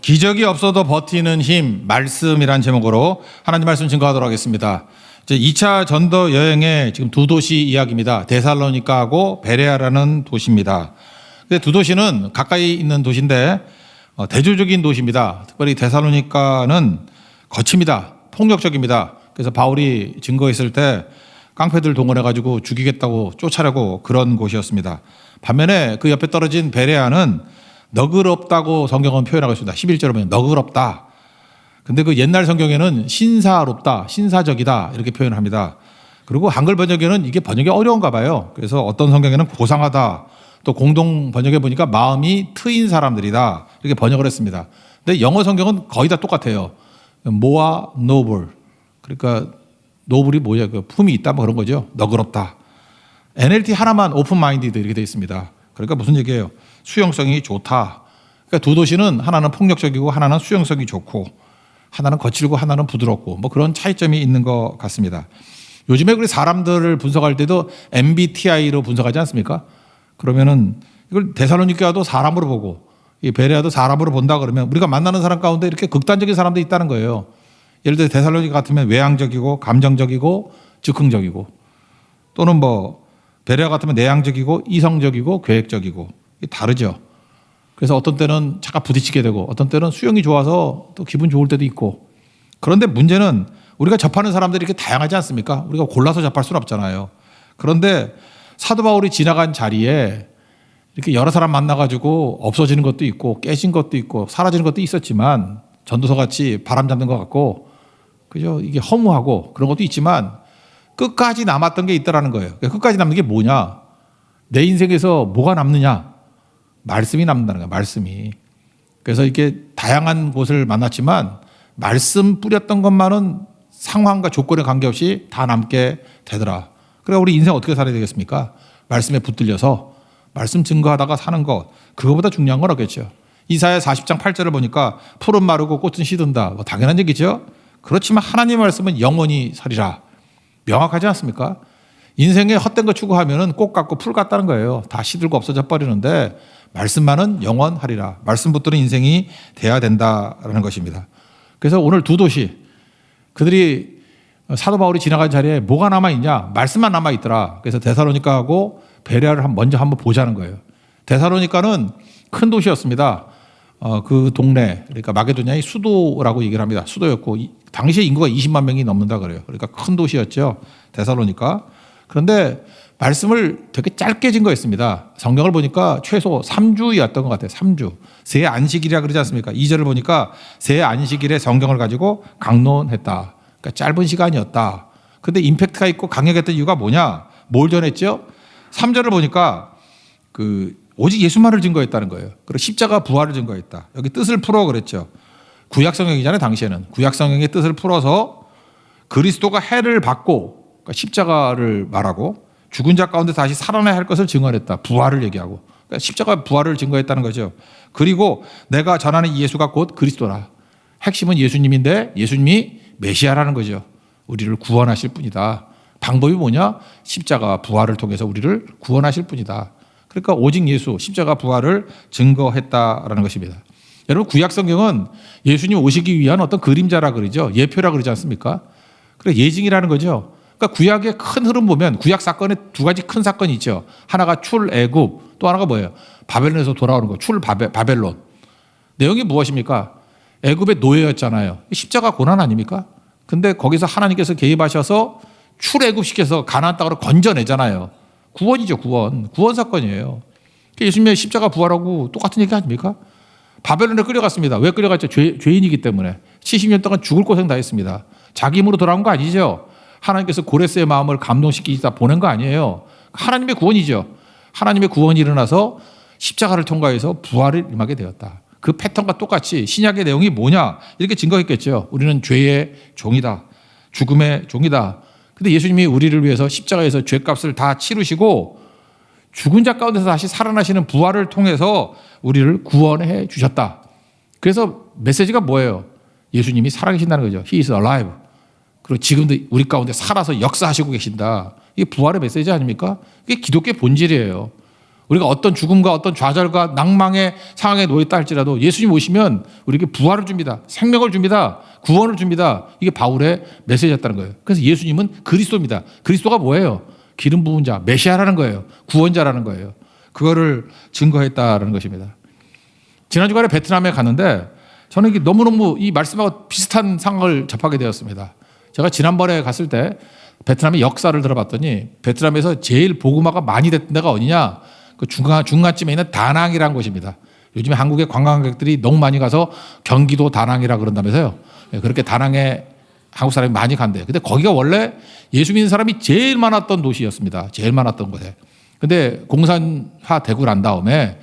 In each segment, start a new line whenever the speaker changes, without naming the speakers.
기적이 없어도 버티는 힘, 말씀이란 제목으로 하나님 말씀 증거하도록 하겠습니다. 이제 2차 전도 여행의 지금 두 도시 이야기입니다. 데살로니가하고 베레아라는 도시입니다. 근데 두 도시는 가까이 있는 도시인데 대조적인 도시입니다. 특별히 데살로니가는 거칩니다. 폭력적입니다. 그래서 바울이 증거했을 때 깡패들 동원해가지고 죽이겠다고 쫓아내고 그런 곳이었습니다. 반면에 그 옆에 떨어진 베레아는 너그럽다고 성경은 표현하고 있습니다. 11절에 보면 너그럽다. 근데 그 옛날 성경에는 신사롭다, 신사적이다 이렇게 표현을 합니다. 그리고 한글 번역에는 이게 번역이 어려운가 봐요. 그래서 어떤 성경에는 고상하다, 또 공동 번역해 보니까 마음이 트인 사람들이다 이렇게 번역을 했습니다. 근데 영어 성경은 거의 다 똑같아요. 모아 노블, 그러니까 노블이 뭐냐, 그 품이 있다 뭐 그런 거죠. 너그럽다. NLT 하나만 오픈 마인디드 이렇게 되어 있습니다. 그러니까 무슨 얘기예요? 수용성이 좋다. 그러니까 두 도시는 하나는 폭력적이고 하나는 수용성이 좋고 하나는 거칠고 하나는 부드럽고 뭐 그런 차이점이 있는 것 같습니다. 요즘에 우리 사람들을 분석할 때도 MBTI로 분석하지 않습니까? 그러면은 이걸 데살로니가도 사람으로 보고 이 베레아도 사람으로 본다 그러면 우리가 만나는 사람 가운데 이렇게 극단적인 사람도 있다는 거예요. 예를 들어 데살로니가 같으면 외향적이고 감정적이고 즉흥적이고, 또는 뭐 베레아 같으면 내향적이고 이성적이고 계획적이고 다르죠. 그래서 어떤 때는 차가 부딪히게 되고 어떤 때는 수영이 좋아서 또 기분 좋을 때도 있고. 그런데 문제는 우리가 접하는 사람들이 이렇게 다양하지 않습니까? 우리가 골라서 접할 수는 없잖아요. 그런데 사도 바울이 지나간 자리에 이렇게 여러 사람 만나가지고 없어지는 것도 있고 깨진 것도 있고 사라지는 것도 있었지만, 전도서 같이 바람 잡는 것 같고 그죠? 이게 허무하고 그런 것도 있지만 끝까지 남았던 게 있다라는 거예요. 그러니까 끝까지 남는 게 뭐냐? 내 인생에서 뭐가 남느냐? 말씀이 남는다는 거예요. 말씀이. 그래서 이렇게 다양한 곳을 만났지만 말씀 뿌렸던 것만은 상황과 조건에 관계없이 다 남게 되더라. 그러니까 우리 인생 어떻게 살아야 되겠습니까? 말씀에 붙들려서 말씀 증거하다가 사는 것, 그거보다 중요한 건 없겠죠. 이사야 40장 8절을 보니까 풀은 마르고 꽃은 시든다. 뭐 당연한 얘기죠. 그렇지만 하나님의 말씀은 영원히 살리라. 명확하지 않습니까? 인생에 헛된 거 추구하면은 꽃 같고 풀 같다는 거예요. 다 시들고 없어져 버리는데 말씀만은 영원하리라. 말씀 붙드는 인생이 돼야 된다라는 것입니다. 그래서 오늘 두 도시, 그들이 사도 바울이 지나간 자리에 뭐가 남아있냐? 말씀만 남아있더라. 그래서 데살로니가하고 베레아를 먼저 한번 보자는 거예요. 데살로니가는 큰 도시였습니다. 그 동네, 그러니까 마게도냐의 수도라고 얘기를 합니다. 수도였고 당시에 인구가 20만 명이 넘는다 그래요. 그러니까 큰 도시였죠, 데살로니가. 그런데 말씀을 되게 짧게 증거했습니다. 성경을 보니까 최소 3주였던 것 같아요. 3주. 새 안식일이라 그러지 않습니까? 2절을 보니까 새 안식일에 성경을 가지고 강론했다. 그러니까 짧은 시간이었다. 근데 임팩트가 있고 강력했던 이유가 뭐냐? 뭘 전했죠? 3절을 보니까 오직 예수만을 증거했다는 거예요. 그리고 십자가 부활을 증거했다. 여기 뜻을 풀어 그랬죠. 구약성경이잖아요, 당시에는. 구약성경의 뜻을 풀어서 그리스도가 해를 받고, 그러니까 십자가를 말하고 죽은 자 가운데 다시 살아나야 할 것을 증언했다. 부활을 얘기하고. 그러니까 십자가 부활을 증거했다는 거죠. 그리고 내가 전하는 이 예수가 곧 그리스도라. 핵심은 예수님인데 예수님이 메시아라는 거죠. 우리를 구원하실 분이다. 방법이 뭐냐? 십자가 부활을 통해서 우리를 구원하실 분이다. 그러니까 오직 예수, 십자가 부활을 증거했다라는 것입니다. 여러분, 구약 성경은 예수님 오시기 위한 어떤 그림자라 그러죠. 예표라 그러지 않습니까? 그래, 예증이라는 거죠. 그러니까 구약의 큰 흐름 보면 구약 사건에 두 가지 큰 사건이 있죠. 하나가 출애굽, 또 하나가 뭐예요? 바벨론에서 돌아오는 거, 바벨론. 내용이 무엇입니까? 애굽의 노예였잖아요. 십자가 고난 아닙니까? 근데 거기서 하나님께서 개입하셔서 출애굽시켜서 가나안 땅으로 건져내잖아요. 구원이죠, 구원. 구원 사건이에요. 예수님의 십자가 부활하고 똑같은 얘기 아닙니까? 바벨론에 끌려갔습니다. 왜 끌려갔죠? 죄인이기 때문에. 70년 동안 죽을 고생 다 했습니다. 자기 힘으로 돌아온 거 아니죠. 하나님께서 고레스의 마음을 감동시키시다 보낸 거 아니에요. 하나님의 구원이죠. 하나님의 구원이 일어나서 십자가를 통과해서 부활을 임하게 되었다. 그 패턴과 똑같이 신약의 내용이 뭐냐? 이렇게 증거했겠죠. 우리는 죄의 종이다. 죽음의 종이다. 근데 예수님이 우리를 위해서 십자가에서 죄값을 다 치르시고 죽은 자 가운데서 다시 살아나시는 부활을 통해서 우리를 구원해 주셨다. 그래서 메시지가 뭐예요? 예수님이 살아계신다는 거죠. He is alive. 그리고 지금도 우리 가운데 살아서 역사하시고 계신다. 이게 부활의 메시지 아닙니까? 이게 기독교의 본질이에요. 우리가 어떤 죽음과 어떤 좌절과 낭망의 상황에 놓였다 할지라도 예수님 오시면 우리에게 부활을 줍니다. 생명을 줍니다. 구원을 줍니다. 이게 바울의 메시지였다는 거예요. 그래서 예수님은 그리스도입니다. 그리스도가 뭐예요? 기름 부은 자, 메시아라는 거예요. 구원자라는 거예요. 그거를 증거했다라는 것입니다. 지난 주간에 베트남에 갔는데 저는 이게 너무너무 이 말씀하고 비슷한 상황을 접하게 되었습니다. 제가 지난번에 갔을 때 베트남의 역사를 들어봤더니 베트남에서 제일 복음화가 많이 됐던 데가 어디냐? 그 중간쯤에 있는 다낭이라는 곳입니다. 요즘에 한국에 관광객들이 너무 많이 가서 경기도 다낭이라 그런다면서요. 그렇게 다낭에 한국 사람이 많이 간대요. 근데 거기가 원래 예수 믿는 사람이 제일 많았던 도시였습니다. 제일 많았던 곳에. 근데 공산화 되고 난 다음에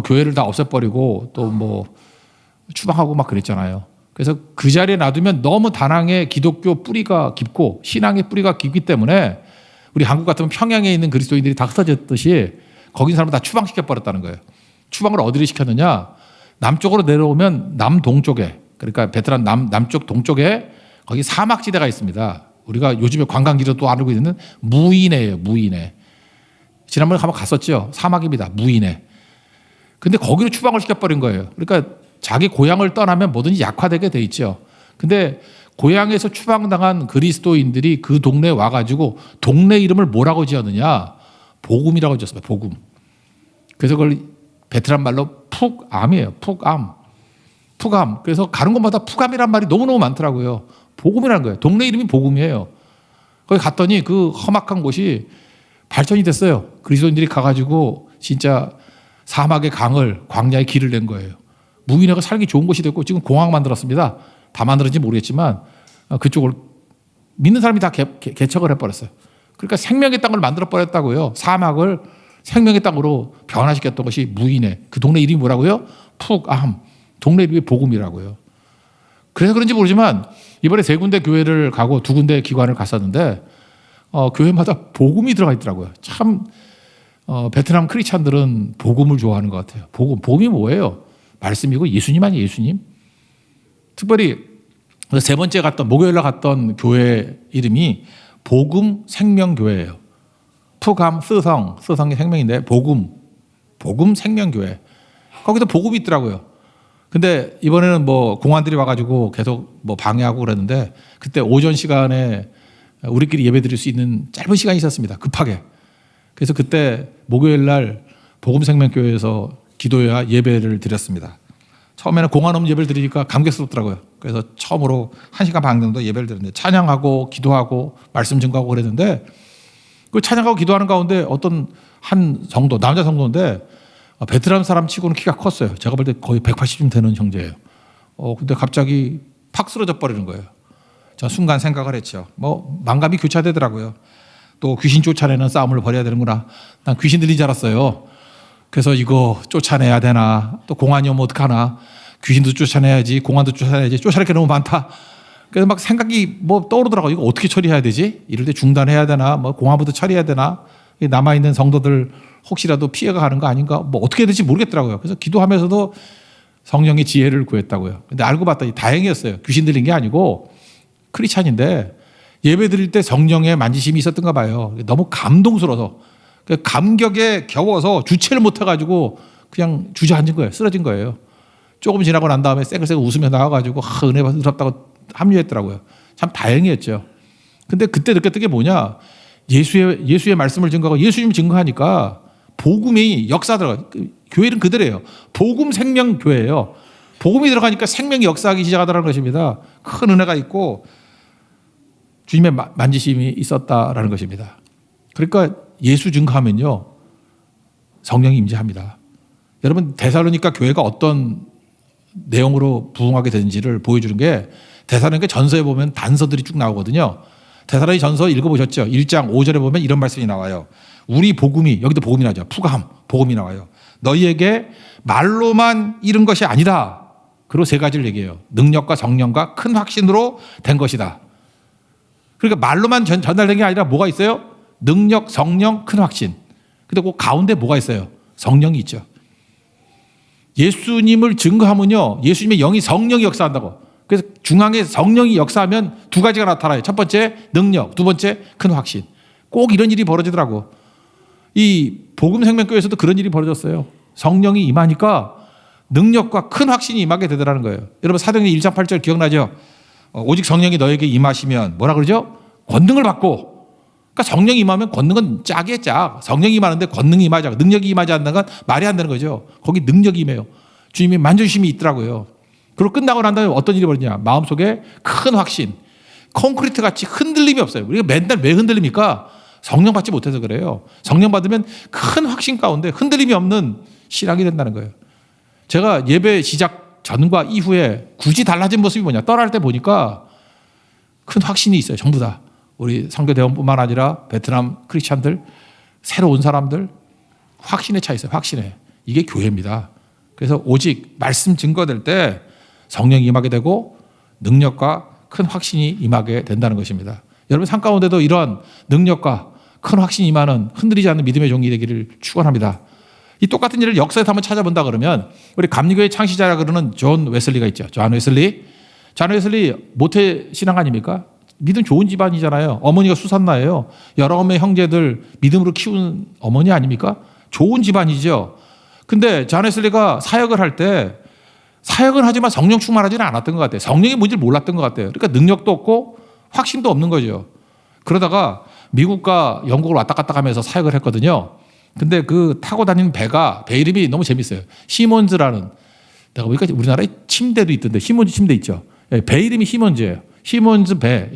교회를 다 없애버리고 또 뭐 추방하고 막 그랬잖아요. 그래서 그 자리에 놔두면 너무 다낭의 기독교 뿌리가 깊고 신앙의 뿌리가 깊기 때문에 우리 한국 같으면 평양에 있는 그리스도인들이 다 흩어졌듯이 거기 사람을 다 추방시켜버렸다는 거예요. 추방을 어디를 시켰느냐? 남쪽으로 내려오면 남동쪽에, 그러니까 베트남 남쪽 동쪽에 거기 사막지대가 있습니다. 우리가 요즘에 관광지로 또 알고 있는 무이네예요. 무이네. 지난번에 한번 갔었죠. 사막입니다. 무이네. 근데 거기로 추방을 시켜버린 거예요. 그러니까 자기 고향을 떠나면 뭐든지 약화되게 돼 있죠. 근데 고향에서 추방당한 그리스도인들이 그 동네에 와가지고 동네 이름을 뭐라고 지었느냐? 복음이라고 지었습니다. 복음. 그래서 그걸 베트남 말로 푹암이에요. 푹암. 푹암. 그래서 가는 곳마다 푹암이란 말이 너무너무 많더라고요. 복음이라는 거예요. 동네 이름이 복음이에요. 거기 갔더니 그 험악한 곳이 발전이 됐어요. 그리스도인들이 가가지고 진짜 사막의 강을 광야의 길을 낸 거예요. 무인회가 살기 좋은 곳이 됐고 지금 공항 만들었습니다. 다 만들었는지 모르겠지만 그쪽을 믿는 사람이 다 개척을 해버렸어요. 그러니까 생명의 땅을 만들어버렸다고요. 사막을 생명의 땅으로 변화시켰던 것이 무인회. 그 동네 이름이 뭐라고요? 푹암. 동네 이름이 복음이라고요. 그래서 그런지 모르지만 이번에 3군데 교회를 가고 2군데 기관을 갔었는데 교회마다 복음이 들어가 있더라고요. 참 베트남 크리스찬들은 복음을 좋아하는 것 같아요. 복음이 뭐예요? 말씀이고 예수님 아니에요, 예수님? 특별히 3번째 갔던 목요일날 갔던 교회 이름이 복음 생명교회예요. 푸감 스성이 생명인데 복음 생명교회. 거기도 복음이 있더라고요. 근데 이번에는 뭐 공안들이 와가지고 계속 뭐 방해하고 그랬는데 그때 오전 시간에 우리끼리 예배 드릴 수 있는 짧은 시간이 있었습니다. 급하게. 그래서 그때 목요일날 복음생명교회에서 기도회와 예배를 드렸습니다. 처음에는 공안 없는 예배를 드리니까 감격스럽더라고요. 그래서 처음으로 1시간 반 정도 예배를 드렸는데 찬양하고 기도하고 말씀 증거하고 그랬는데 그 찬양하고 기도하는 가운데 어떤 한 성도, 남자 성도인데 베트남 사람 치고는 키가 컸어요. 제가 볼 때 거의 180쯤 되는 형제예요. 근데 갑자기 팍 쓰러져 버리는 거예요. 저 순간 생각을 했죠. 뭐 만감이 교차되더라고요. 또 귀신 쫓아내는 싸움을 벌여야 되는구나. 난 귀신 들린 줄 알았어요. 그래서 이거 쫓아내야 되나? 또 공안이 오면 어떡하나? 귀신도 쫓아내야지, 공안도 쫓아내야지. 쫓아낼 게 너무 많다. 그래서 막 생각이 뭐 떠오르더라고요. 이거 어떻게 처리해야 되지? 이럴 때 중단해야 되나? 뭐 공안부터 처리해야 되나? 남아있는 성도들 혹시라도 피해가 가는 거 아닌가? 뭐 어떻게 해야 될지 모르겠더라고요. 그래서 기도하면서도 성령의 지혜를 구했다고요. 근데 알고 봤더니 다행이었어요. 귀신 들린 게 아니고 크리스찬인데 예배 드릴 때 성령의 만지심이 있었던가 봐요. 너무 감동스러워서 감격에 겨워서 주체를 못해가지고 그냥 주저앉은 거예요. 쓰러진 거예요. 조금 지나고 난 다음에 쌩글쌩글 웃으며 나와가지고 은혜 받았다고 합류했더라고요. 참 다행이었죠. 근데 그때 느꼈던 게 뭐냐? 예수의 말씀을 증거하고 예수님 증거하니까 복음이 역사 들어가. 교회는 그대로예요. 복음 생명 교회예요. 복음이 들어가니까 생명이 역사하기 시작하더라는 것입니다. 큰 은혜가 있고 주님의 만지심이 있었다라는 것입니다. 그러니까 예수 증거하면요 성령이 임재합니다. 여러분 데살로니가 교회가 어떤 내용으로 부흥하게 되는지를 보여주는 게 데살로니가 전서에 보면 단서들이 쭉 나오거든요. 데살로니 전서 읽어보셨죠? 1장 5절에 보면 이런 말씀이 나와요. 우리 복음이, 여기도 복음이 나죠. 푸감, 복음이 나와요. 너희에게 말로만 이른 것이 아니다. 그리고 3가지를 얘기해요. 능력과 성령과 큰 확신으로 된 것이다. 그러니까 말로만 전달된 게 아니라 뭐가 있어요? 능력, 성령, 큰 확신. 근데 그 가운데 뭐가 있어요? 성령이 있죠. 예수님을 증거하면요, 예수님의 영이 성령이 역사한다고. 그래서 중앙에 성령이 역사하면 2가지가 나타나요. 첫 번째 능력, 2번째 큰 확신. 꼭 이런 일이 벌어지더라고. 이 복음생명교회에서도 그런 일이 벌어졌어요. 성령이 임하니까 능력과 큰 확신이 임하게 되더라는 거예요. 여러분 사도행전 1장 8절 기억나죠? 오직 성령이 너에게 임하시면 뭐라 그러죠? 권능을 받고. 그러니까 성령이 임하면 권능은 짝이에요, 짝. 성령이 임하는데 권능이 임하지 않고 능력이 임하지 않는 건 말이 안 되는 거죠. 거기 능력이 임해요. 주님이 만져주심이 있더라고요. 그리고 끝나고 난 다음에 어떤 일이 벌어지냐. 마음속에 큰 확신. 콘크리트 같이 흔들림이 없어요. 우리가 맨날 왜 흔들립니까? 성령 받지 못해서 그래요. 성령 받으면 큰 확신 가운데 흔들림이 없는 신앙이 된다는 거예요. 제가 예배 시작 전과 이후에 굳이 달라진 모습이 뭐냐. 떠날 때 보니까 큰 확신이 있어요. 전부 다. 우리 선교대원뿐만 아니라 베트남 크리스찬들, 새로 온 사람들 확신에 차 있어요. 확신에. 이게 교회입니다. 그래서 오직 말씀 증거될 때 성령이 임하게 되고 능력과 큰 확신이 임하게 된다는 것입니다. 여러분 삶 가운데도 이러한 능력과 큰 확신이 임하는 흔들리지 않는 믿음의 종이 되기를 축원합니다. 이 똑같은 일을 역사에서 한번 찾아본다 그러면 우리 감리교회 창시자라 그러는 존 웨슬리가 있죠. 존 웨슬리. 존 웨슬리 모태 신앙 아닙니까? 믿음 좋은 집안이잖아요. 어머니가 수산나예요. 여러 명의 형제들 믿음으로 키운 어머니 아닙니까? 좋은 집안이죠. 근데 존 웨슬리가 사역을 할 때 사역은 하지만 성령 충만하지는 않았던 것 같아요. 성령이 뭔지를 몰랐던 것 같아요. 그러니까 능력도 없고 확신도 없는 거죠. 그러다가 미국과 영국을 왔다 갔다 하면서 사역을 했거든요. 근데 그 타고 다니는 배 이름이 너무 재밌어요. 시몬즈라는, 내가 보니까 우리나라에 침대도 있던데 시몬즈 침대 있죠. 배 이름이 시몬즈예요. 시몬즈 배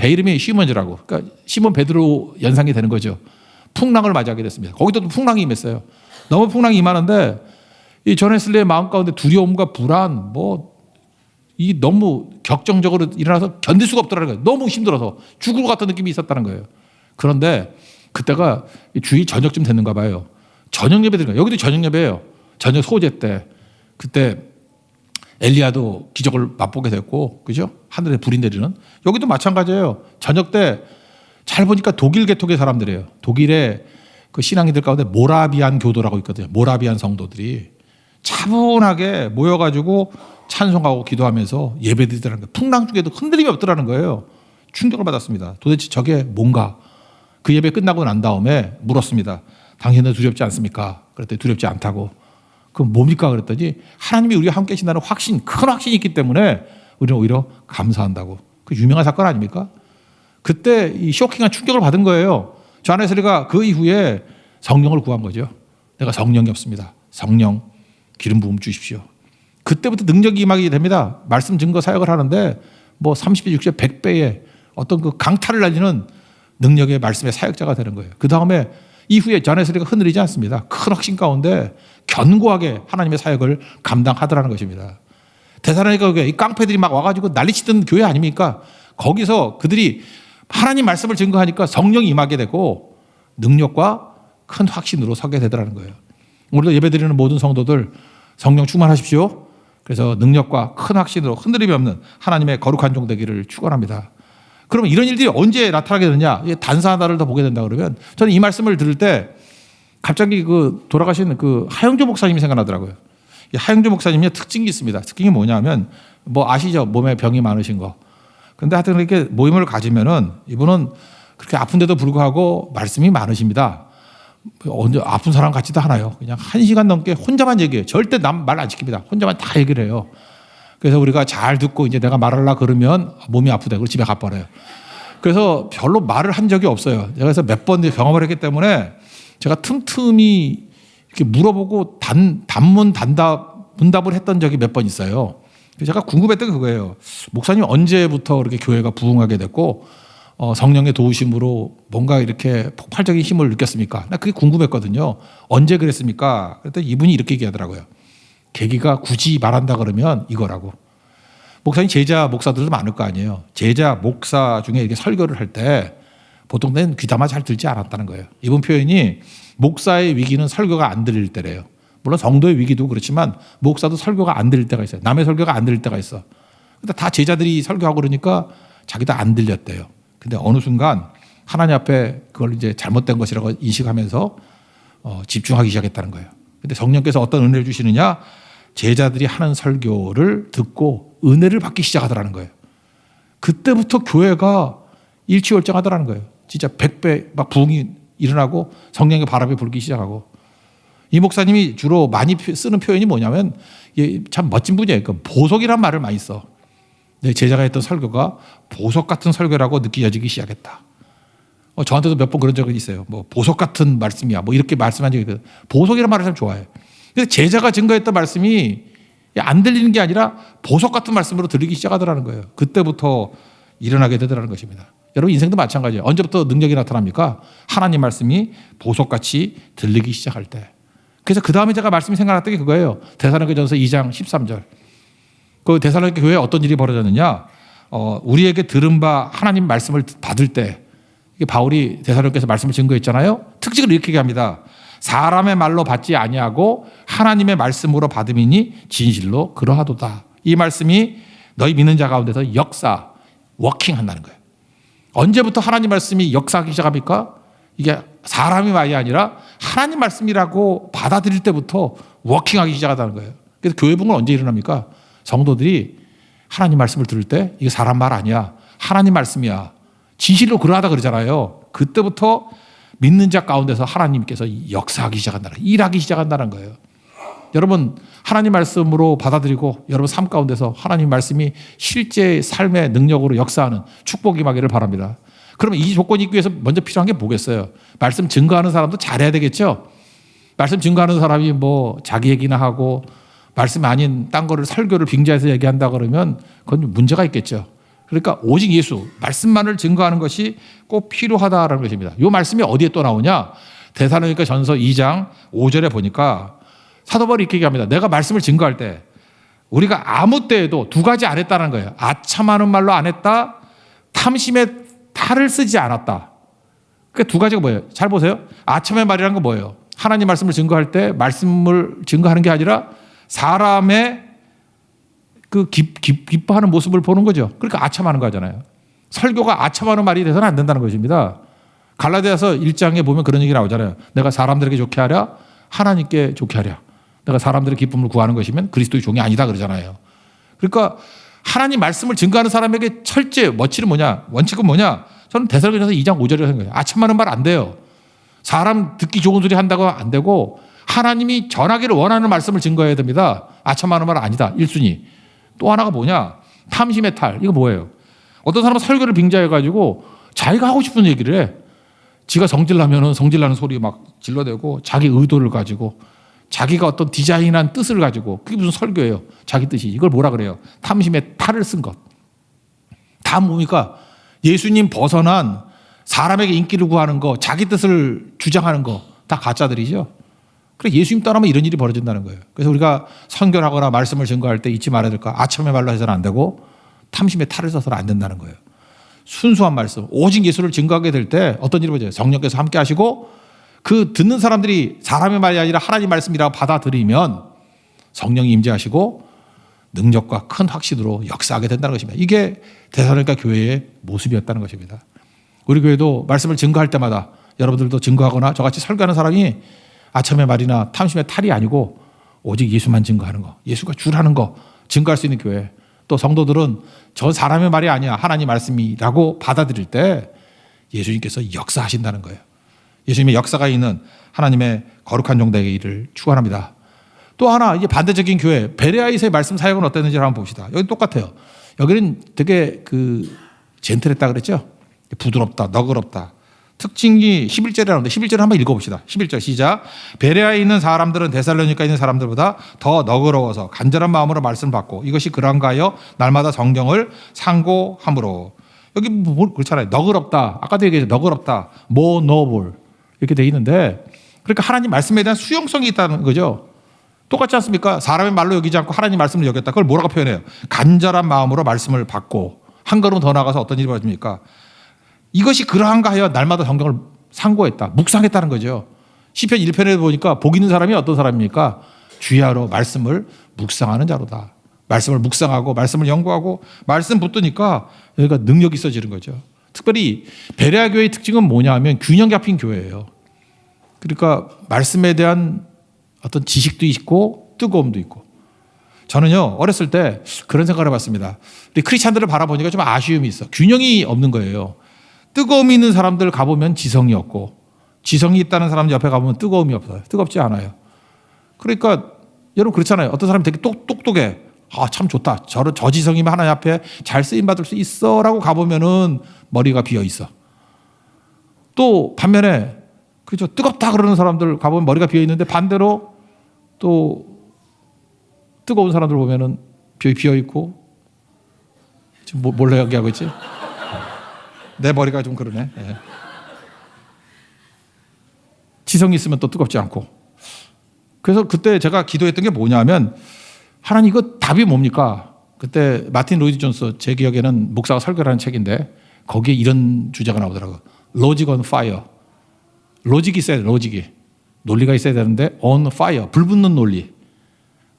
이름이 시몬즈라고. 그러니까 시몬 베드로 연상이 되는 거죠. 풍랑을 맞이하게 됐습니다. 거기도 또 풍랑이 임했어요. 너무 풍랑이 임하는데 이 존 웨슬리의 마음 가운데 두려움과 불안, 이 너무 격정적으로 일어나서 견딜 수가 없더라는 거예요. 너무 힘들어서 죽을 것 같은 느낌이 있었다는 거예요. 그런데 그때가 주일 저녁쯤 됐는가 봐요. 저녁 예배 드린 거예요. 여기도 저녁 예배예요. 저녁 소제 때. 그때 엘리야도 기적을 맛보게 됐고, 그죠? 하늘에 불이 내리는. 여기도 마찬가지예요. 저녁 때 잘 보니까 독일 계통의 사람들이에요. 독일의 그 신앙인들 가운데 모라비안 교도라고 있거든요. 모라비안 성도들이 차분하게 모여가지고 찬송하고 기도하면서 예배드리더라는 거예요. 풍랑 중에도 흔들림이 없더라는 거예요. 충격을 받았습니다. 도대체 저게 뭔가. 그 예배 끝나고 난 다음에 물었습니다. 당신은 두렵지 않습니까? 그랬더니 두렵지 않다고. 그럼 뭡니까? 그랬더니 하나님이 우리와 함께 계신다는 확신, 큰 확신이 있기 때문에 우리는 오히려 감사한다고. 그 유명한 사건 아닙니까? 그때 이 쇼킹한 충격을 받은 거예요. 존 웨슬리가 그 이후에 성령을 구한 거죠. 내가 성령이 없습니다. 성령 기름 부음 주십시오. 그때부터 능력이 임하게 됩니다. 말씀 증거 사역을 하는데 30배, 60배, 100배의 어떤 그 강타를 날리는 능력의 말씀의 사역자가 되는 거예요. 그 다음에 이후에 존 웨슬리가 흔들리지 않습니다. 큰 확신 가운데 견고하게 하나님의 사역을 감당하더라는 것입니다. 데살로니가 교회 이 깡패들이 막 와가지고 난리치던 교회 아닙니까? 거기서 그들이 하나님 말씀을 증거하니까 성령이 임하게 되고 능력과 큰 확신으로 서게 되더라는 거예요. 우리도 예배드리는 모든 성도들 성령 충만하십시오. 그래서 능력과 큰 확신으로 흔들림이 없는 하나님의 거룩한 종 되기를 축원합니다. 그러면 이런 일들이 언제 나타나게 되느냐? 단서 하나를 더 보게 된다 그러면 저는 이 말씀을 들을 때 갑자기 그 돌아가신 그 하영조 목사님이 생각나더라고요. 이 하영조 목사님의 특징이 있습니다. 특징이 뭐냐면 아시죠? 몸에 병이 많으신 거. 근데 하여튼 이렇게 모임을 가지면은 이분은 그렇게 아픈데도 불구하고 말씀이 많으십니다. 언제 아픈 사람 같지도 않아요. 그냥 1시간 넘게 혼자만 얘기해요. 절대 남 말 안 시킵니다. 혼자만 다 얘기를 해요. 그래서 우리가 잘 듣고 이제 내가 말하려고 그러면 몸이 아프다. 그리고 집에 가버려요. 그래서 별로 말을 한 적이 없어요. 제가 그래서 몇 번 경험을 했기 때문에 제가 틈틈이 이렇게 물어보고 문답을 했던 적이 몇 번 있어요. 제가 궁금했던 게 그거예요. 목사님 언제부터 이렇게 교회가 부흥하게 됐고 성령의 도우심으로 뭔가 이렇게 폭발적인 힘을 느꼈습니까? 나 그게 궁금했거든요. 언제 그랬습니까? 그랬더니 이분이 이렇게 얘기하더라고요. 계기가 굳이 말한다 그러면 이거라고. 목사님 제자 목사들도 많을 거 아니에요. 제자 목사 중에 이렇게 설교를 할 때 보통 는 귀담아 잘 들지 않았다는 거예요. 이분 표현이 목사의 위기는 설교가 안 들릴 때래요. 물론 성도의 위기도 그렇지만 목사도 설교가 안 들릴 때가 있어요. 남의 설교가 안 들릴 때가 있어. 근데 다 제자들이 설교하고 그러니까 자기도 안 들렸대요. 근데 어느 순간 하나님 앞에 그걸 이제 잘못된 것이라고 인식하면서 집중하기 시작했다는 거예요. 근데 성령께서 어떤 은혜를 주시느냐? 제자들이 하는 설교를 듣고 은혜를 받기 시작하더라는 거예요. 그때부터 교회가 일취월장하더라는 거예요. 진짜 100배 막 부흥이 일어나고 성령의 바람이 불기 시작하고, 이 목사님이 주로 많이 쓰는 표현이 뭐냐면 참 멋진 분이에요. 그 보석이란 말을 많이 써. 내 제자가 했던 설교가 보석 같은 설교라고 느껴지기 시작했다. 저한테도 몇 번 그런 적이 있어요. 뭐 보석 같은 말씀이야. 뭐 이렇게 말씀한 적이 있거든. 보석이란 말을 참 좋아해요. 그래서 제자가 증거했던 말씀이 안 들리는 게 아니라 보석 같은 말씀으로 들리기 시작하더라는 거예요. 그때부터 일어나게 되더라는 것입니다. 여러분 인생도 마찬가지예요. 언제부터 능력이 나타납니까? 하나님 말씀이 보석같이 들리기 시작할 때. 그래서 그 다음에 제가 말씀이 생각났던 게 그거예요. 데살로니가전서 2장 13절. 그 데살로니가 교회에 어떤 일이 벌어졌느냐? 우리에게 들은 바 하나님 말씀을 받을 때, 이게 바울이 데살로니가에서 말씀을 증거했잖아요. 특징을 이렇게 얘기합니다. 사람의 말로 받지 아니하고 하나님의 말씀으로 받음이니 진실로 그러하도다. 이 말씀이 너희 믿는 자 가운데서 역사, 워킹한다는 거예요. 언제부터 하나님 말씀이 역사하기 시작합니까? 이게 사람이 말이 아니라 하나님 말씀이라고 받아들일 때부터 워킹하기 시작한다는 거예요. 그래서 교회 부흥은 언제 일어납니까? 성도들이 하나님 말씀을 들을 때 이게 사람 말 아니야. 하나님 말씀이야. 진실로 그러하다 그러잖아요. 그때부터 믿는 자 가운데서 하나님께서 역사하기 시작한다는 거예요. 일하기 시작한다는 거예요. 여러분 하나님 말씀으로 받아들이고 여러분 삶 가운데서 하나님 말씀이 실제 삶의 능력으로 역사하는 축복이 임하기를 바랍니다. 그러면 이 조건이 있기 위해서 먼저 필요한 게 뭐겠어요? 말씀 증거하는 사람도 잘해야 되겠죠? 말씀 증거하는 사람이 뭐 자기 얘기나 하고 말씀 아닌 딴 거를 설교를 빙자해서 얘기한다 그러면 그건 문제가 있겠죠. 그러니까 오직 예수, 말씀만을 증거하는 것이 꼭 필요하다라는 것입니다. 이 말씀이 어디에 또 나오냐? 데살로니가 전서 2장 5절에 보니까 사도 바울이 이렇게 얘기합니다. 내가 말씀을 증거할 때 우리가 아무 때에도 두 가지 안 했다는 거예요. 아첨하는 말로 안 했다. 탐심의 탈을 쓰지 않았다. 그 두 가지가 뭐예요? 잘 보세요. 아첨의 말이라는 건 뭐예요? 하나님 말씀을 증거할 때 말씀을 증거하는 게 아니라 사람의 그 기뻐하는 모습을 보는 거죠. 그러니까 아첨하는 거잖아요. 설교가 아첨하는 말이 돼서는 안 된다는 것입니다. 갈라디아서 1장에 보면 그런 얘기 나오잖아요. 내가 사람들에게 좋게 하랴 하나님께 좋게 하랴. 내가 사람들의 기쁨을 구하는 것이면 그리스도의 종이 아니다 그러잖아요. 그러니까 하나님 말씀을 증거하는 사람에게 철제 원칙은 뭐냐? 저는 데살로니가서 2장 5절이라고 생각해요. 아첨하는 말 안 돼요. 사람 듣기 좋은 소리 한다고 안 되고 하나님이 전하기를 원하는 말씀을 증거해야 됩니다. 아첨하는 말은 아니다. 1순위. 또 하나가 뭐냐? 탐심의 탈. 이거 뭐예요? 어떤 사람은 설교를 빙자해가지고 자기가 하고 싶은 얘기를 해. 지가 성질나면은 성질나는 소리 막 질러대고 자기 의도를 가지고 자기가 어떤 디자인한 뜻을 가지고 그게 무슨 설교예요. 자기 뜻이. 이걸 뭐라 그래요? 탐심의 탈을 쓴 것. 다 뭡니까? 예수님 벗어난 사람에게 인기를 구하는 거, 자기 뜻을 주장하는 거 다 가짜들이죠. 그래 예수님 떠나면 이런 일이 벌어진다는 거예요. 그래서 우리가 선교하거나 말씀을 증거할 때 잊지 말아야 될 거 아첨의 말로 해서는 안 되고 탐심의 탈을 써서는 안 된다는 거예요. 순수한 말씀, 오직 예수를 증거하게 될 때 어떤 일이 벌어져요? 성령께서 함께 하시고 그 듣는 사람들이 사람의 말이 아니라 하나님 말씀이라고 받아들이면 성령이 임재하시고 능력과 큰 확신으로 역사하게 된다는 것입니다. 이게 데살로니가 교회의 모습이었다는 것입니다. 우리 교회도 말씀을 증거할 때마다 여러분들도 증거하거나 저같이 설교하는 사람이 아첨의 말이나 탐심의 탈이 아니고 오직 예수만 증거하는 거, 예수가 주라는 거 증거할 수 있는 교회. 또 성도들은 저 사람의 말이 아니야 하나님 말씀이라고 받아들일 때 예수님께서 역사하신다는 거예요. 예수님의 역사가 있는 하나님의 거룩한 종되게 일을 축원합니다. 또 하나 이제 반대적인 교회 베레아에서의 말씀 사역은 어땠는지 한번 봅시다. 여기 똑같아요. 여기는 되게 젠틀했다 그랬죠. 부드럽다, 너그럽다. 특징이 11절에 나오는데 11절 한번 읽어봅시다. 11절 시작. 베레아에 있는 사람들은 데살로니가에 있는 사람들보다 더 너그러워서 간절한 마음으로 말씀을 받고 이것이 그런가 하여 날마다 성경을 상고함으로. 여기 뭐 그렇잖아요. 너그럽다. 아까도 얘기했죠. 너그럽다. more noble 이렇게 돼 있는데 그러니까 하나님 말씀에 대한 수용성이 있다는 거죠. 똑같지 않습니까? 사람의 말로 여기지 않고 하나님 말씀을 여겼다. 그걸 뭐라고 표현해요? 간절한 마음으로 말씀을 받고 한 걸음 더 나가서 어떤 일이 벌어집니까? 이것이 그러한가 하여 날마다 성경을 상고했다. 묵상했다는 거죠. 시편 1편에 보니까 복 있는 사람이 어떤 사람입니까? 주야로 말씀을 묵상하는 자로다. 말씀을 묵상하고 말씀을 연구하고 말씀 붙드니까 여기가 능력이 있어지는 거죠. 특별히 베레아 교회의 특징은 뭐냐 하면 균형 잡힌 교회예요. 그러니까 말씀에 대한 어떤 지식도 있고 뜨거움도 있고. 저는요 어렸을 때 그런 생각을 해봤습니다. 우리 크리스찬들을 바라보니까 좀 아쉬움이 있어. 균형이 없는 거예요. 뜨거움이 있는 사람들 가보면 지성이 없고 지성이 있다는 사람 옆에 가보면 뜨거움이 없어요. 뜨겁지 않아요. 그러니까 여러분 그렇잖아요. 어떤 사람이 되게 똑똑해. 아, 참 좋다. 저 지성이면 하나님 앞에 잘 쓰임 받을 수 있어라고 가보면은 머리가 비어 있어. 또 반면에 그죠, 뜨겁다 그러는 사람들 가보면 머리가 비어 있는데 반대로 또 뜨거운 사람들 보면은 비어 있고. 지금 뭘 얘기하고 있지? 내 머리가 좀 그러네. 예. 지성이 있으면 또 뜨겁지 않고. 그래서 그때 제가 기도했던 게 뭐냐면, 하나님 이거 답이 뭡니까? 그때 마틴 로이드 존스, 제 기억에는 목사가 설교를 한 책인데 거기에 이런 주제가 나오더라고요. Logic on fire. 로직이 있어야 돼. 로직이. 논리가 있어야 되는데 on fire. 불 붙는 논리.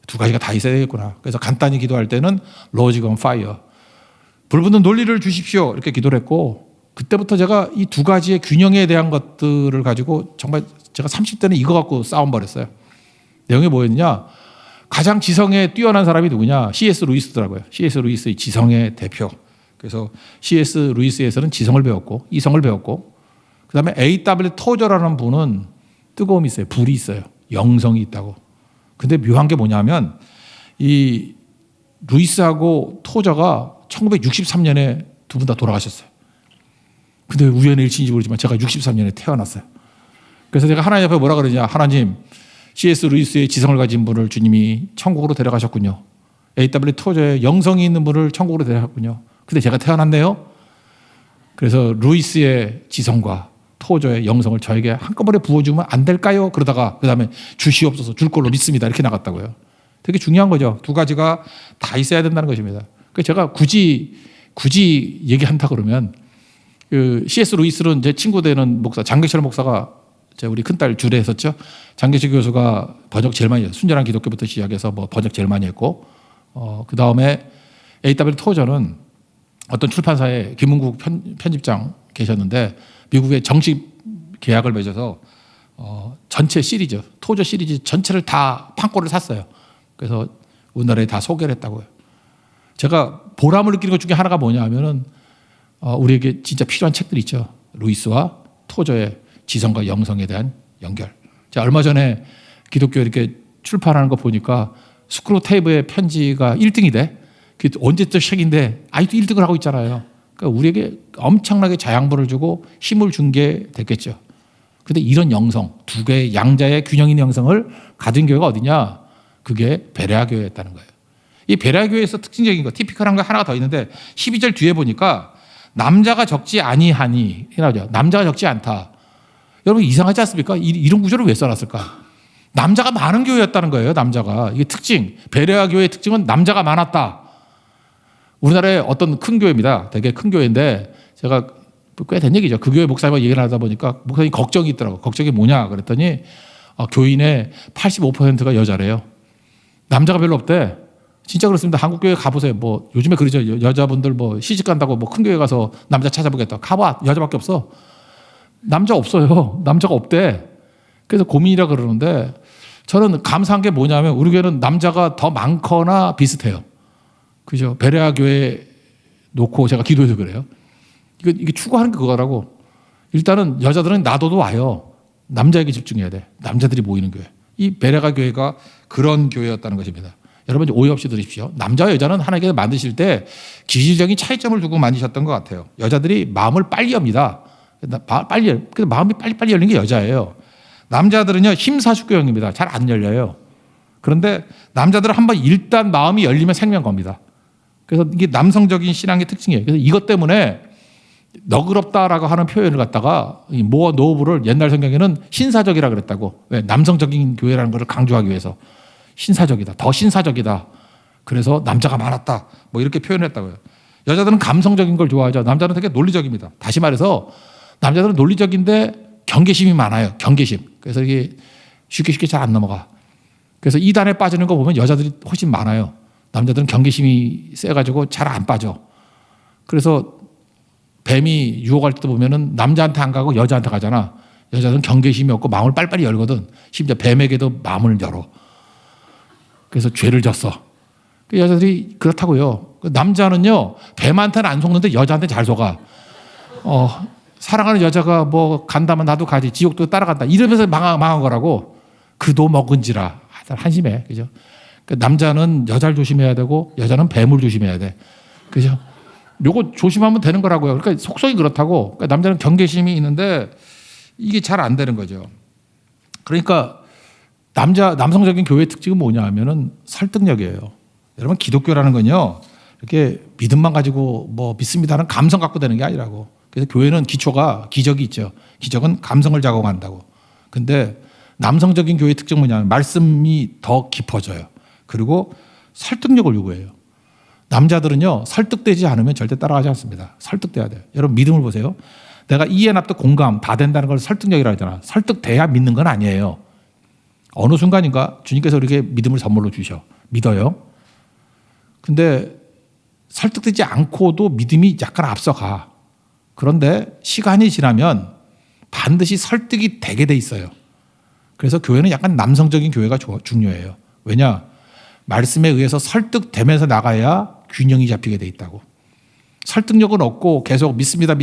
두 가지가 다 있어야 되겠구나. 그래서 간단히 기도할 때는 Logic on fire. 불 붙는 논리를 주십시오. 이렇게 기도를 했고, 그때부터 제가 이 두 가지의 균형에 대한 것들을 가지고 정말 제가 30대는 이거 갖고 싸움 벌였어요. 내용이 뭐였냐? 가장 지성에 뛰어난 사람이 누구냐? C.S. 루이스더라고요. C.S. 루이스의 지성의 대표. 그래서 C.S. 루이스에서는 지성을 배웠고 이성을 배웠고, 그다음에 A.W. 토저라는 분은 뜨거움이 있어요. 불이 있어요. 영성이 있다고. 근데 묘한 게 뭐냐면 이 루이스하고 토저가 1963년에 두 분 다 돌아가셨어요. 근데 우연의 일치인지 모르지만 제가 63년에 태어났어요. 그래서 제가 하나님 앞에 뭐라 그러냐? 하나님, C.S. 루이스의 지성을 가진 분을 주님이 천국으로 데려가셨군요. A.W. 토저의 영성이 있는 분을 천국으로 데려갔군요. 근데 제가 태어났네요. 그래서 루이스의 지성과 토저의 영성을 저에게 한꺼번에 부어주면 안 될까요? 그러다가 그 다음에 주시옵소서, 줄 걸로 믿습니다. 이렇게 나갔다고요. 되게 중요한 거죠. 두 가지가 다 있어야 된다는 것입니다. 그래서 제가 굳이 얘기한다 그러면, 그 C.S. 루이스는 제 친구 되는 목사, 장계철 목사가 우리 큰딸 주례 했었죠. 장계철 교수가 번역 제일 많이 했어요. 순전한 기독교부터 시작해서 뭐 번역 제일 많이 했고, 그 다음에 A.W. 토저는 어떤 출판사에 김은국 편집장 계셨는데 미국에 정식 계약을 맺어서 전체 시리즈, 토저 시리즈 전체를 다 판권을 샀어요. 그래서 우리나라에 다 소개를 했다고요. 제가 보람을 느끼는 것 중에 하나가 뭐냐 하면은 우리에게 진짜 필요한 책들이 있죠. 루이스와 토저의 지성과 영성에 대한 연결. 제가 얼마 전에 기독교 이렇게 출판하는 거 보니까 스크루테이프의 편지가 1등이 돼. 그게 언제적 책인데 아직도 1등을 하고 있잖아요. 그러니까 우리에게 엄청나게 자양분을 주고 힘을 준 게 됐겠죠. 그런데 이런 영성, 두 개의 양자의 균형 있는 영성을 가진 교회가 어디냐? 그게 베레아 교회였다는 거예요. 이 베레아 교회에서 특징적인 거, 티피컬한 거 하나가 더 있는데 12절 뒤에 보니까 남자가 적지 아니하니 나오죠. 남자가 적지 않다. 여러분 이상하지 않습니까? 이런 구절을 왜 써놨을까? 남자가 많은 교회였다는 거예요. 남자가. 이게 특징. 베레아 교회의 특징은 남자가 많았다. 우리나라의 어떤 큰 교회입니다. 되게 큰 교회인데 제가 꽤 된 얘기죠. 그 교회 목사님과 얘기를 하다 보니까 목사님 걱정이 있더라고요. 걱정이 뭐냐 그랬더니 교인의 85%가 여자래요. 남자가 별로 없대. 진짜 그렇습니다. 한국 교회 가보세요. 뭐 요즘에 그러죠. 여자분들 뭐 시집 간다고 뭐 큰 교회 가서 남자 찾아보겠다. 가봐. 여자밖에 없어. 남자 없어요. 남자가 없대. 그래서 고민이라 그러는데 저는 감사한 게 뭐냐면 우리 교회는 남자가 더 많거나 비슷해요. 그죠? 베레아 교회 놓고 제가 기도해서 그래요. 이게 추구하는 게 그거라고. 일단은 여자들은 놔둬도 와요. 남자에게 집중해야 돼. 남자들이 모이는 교회. 이 베레아 교회가 그런 교회였다는 것입니다. 여러분 오해 없이 들으십시오. 남자와 여자는 하나님께서 만드실 때 기질적인 차이점을 두고 만드셨던 것 같아요. 여자들이 마음을 빨리 엽니다. 그래서 마음이 빨리 열리는 게 여자예요. 남자들은요 힘사숙고형입니다. 잘 안 열려요. 그런데 남자들은 한번 일단 마음이 열리면 생명 겁니다. 그래서 이게 남성적인 신앙의 특징이에요. 그래서 이것 때문에 너그럽다라고 하는 표현을 갖다가 모어 노브를 옛날 성경에는 신사적이라 그랬다고. 왜? 남성적인 교회라는 것을 강조하기 위해서. 신사적이다. 더 신사적이다. 그래서 남자가 많았다. 뭐 이렇게 표현을 했다고요. 여자들은 감성적인 걸 좋아하죠. 남자는 되게 논리적입니다. 다시 말해서 남자들은 논리적인데 경계심이 많아요. 경계심. 그래서 이게 쉽게 잘 안 넘어가. 그래서 이단에 빠지는 거 보면 여자들이 훨씬 많아요. 남자들은 경계심이 세가지고 잘 안 빠져. 그래서 뱀이 유혹할 때 보면은 남자한테 안 가고 여자한테 가잖아. 여자들은 경계심이 없고 마음을 빨리빨리 열거든. 심지어 뱀에게도 마음을 열어. 그래서 죄를 졌어. 여자들이 그렇다고요. 남자는요 뱀한테는 안 속는데 여자한테 잘 속아.
사랑하는 여자가 뭐 간다면 나도 가지. 지옥도 따라간다. 이러면서 망한 거라고. 그도 먹은지라. 한심해. 그죠? 그러니까 남자는 여자를 조심해야 되고 여자는 뱀을 조심해야 돼. 그죠? 요거 조심하면 되는 거라고요. 그러니까 속성이 그렇다고. 그러니까 남자는 경계심이 있는데 이게 잘 안 되는 거죠. 그러니까 남성적인 교회의 특징은 뭐냐 하면은 설득력이에요. 여러분 기독교라는 건요. 이렇게 믿음만 가지고 뭐 믿습니다는 감성 갖고 되는 게 아니라고. 그래서 교회는 기초가 기적이 있죠. 기적은 감성을 작용한다고. 근데 남성적인 교회의 특징은 뭐냐면 말씀이 더 깊어져요. 그리고 설득력을 요구해요. 남자들은요. 설득되지 않으면 절대 따라가지 않습니다. 설득돼야 돼요. 여러분 믿음을 보세요. 내가 이해, 납득, 공감 다 된다는 걸 설득력이라고 하잖아. 설득돼야 믿는 건 아니에요. 어느 순간인가 주님께서 우리에게 믿음을 선물로 주셔. 믿어요. 근데 설득되지 않고도 믿음이 약간 앞서가. 그런데 시간이 지나면 반드시 설득이 되게 돼 있어요. 그래서 교회는 약간 남성적인 교회가 중요해요. 왜냐? 말씀에 의해서 설득되면서 나가야 균형이 잡히게 돼 있다고. 설득력은 없고 계속 믿습니다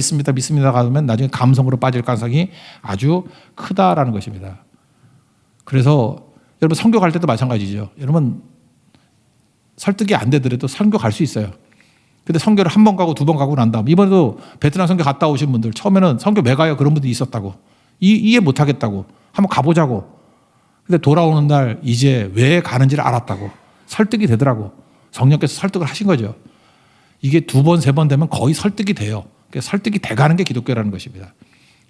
가면 나중에 감성으로 빠질 가능성이 아주 크다라는 것입니다. 그래서 여러분 선교 갈 때도 마찬가지죠. 여러분 설득이 안 되더라도 선교 갈 수 있어요. 근데 선교를 한 번 가고 두 번 가고 난 다음 이번에도 베트남 선교 갔다 오신 분들 처음에는 선교 왜 가요? 그런 분들이 있었다고. 이해 못 하겠다고. 한번 가보자고. 근데 돌아오는 날 이제 왜 가는지를 알았다고. 설득이 되더라고. 성령께서 설득을 하신 거죠. 이게 두 번, 세 번 되면 거의 설득이 돼요. 설득이 돼가는 게 기독교라는 것입니다.